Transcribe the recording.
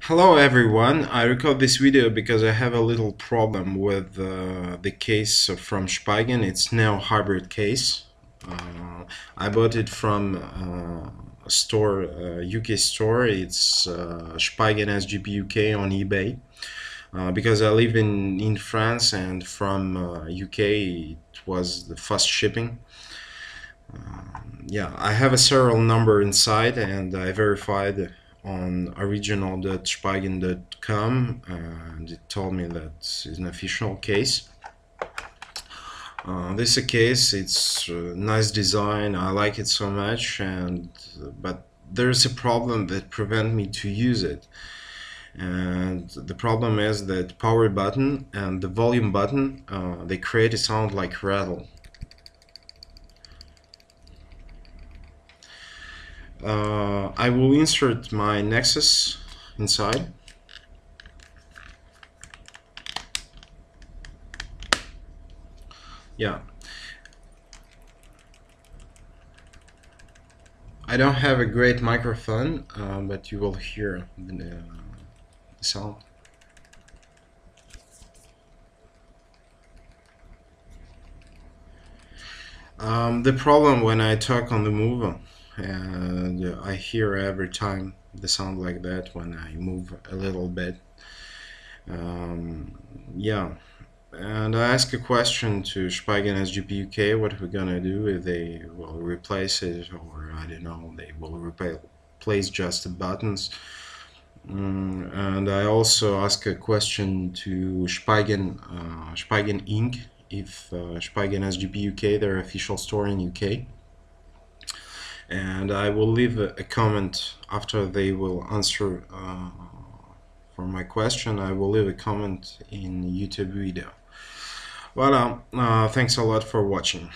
Hello everyone, I record this video because I have a little problem with the case from Spigen. It's now hybrid case. I bought it from a store, UK store. It's spigensgpuk on eBay. Because I live in France and from UK it was the fast shipping. Yeah, I have a serial number inside and I verified on original.spigen.com and it told me that it's an official case. This is a case, it's nice design, I like it so much, but there's a problem that prevents me to use it. And the problem is that power button and the volume button, they create a sound like rattle. I will insert my Nexus inside. Yeah. I don't have a great microphone, but you will hear the sound. The problem when I talk on the move, and I hear every time the sound like that when I move a little bit. Yeah, and I ask a question to spigensgpuk what we're gonna do if they will replace it, or I don't know, they will replace just the buttons. And I also ask a question to Spigen Inc. if spigensgpuk, their official store in UK. And I will leave a comment after they will answer for my question. I will leave a comment in YouTube video. Voilà, thanks a lot for watching.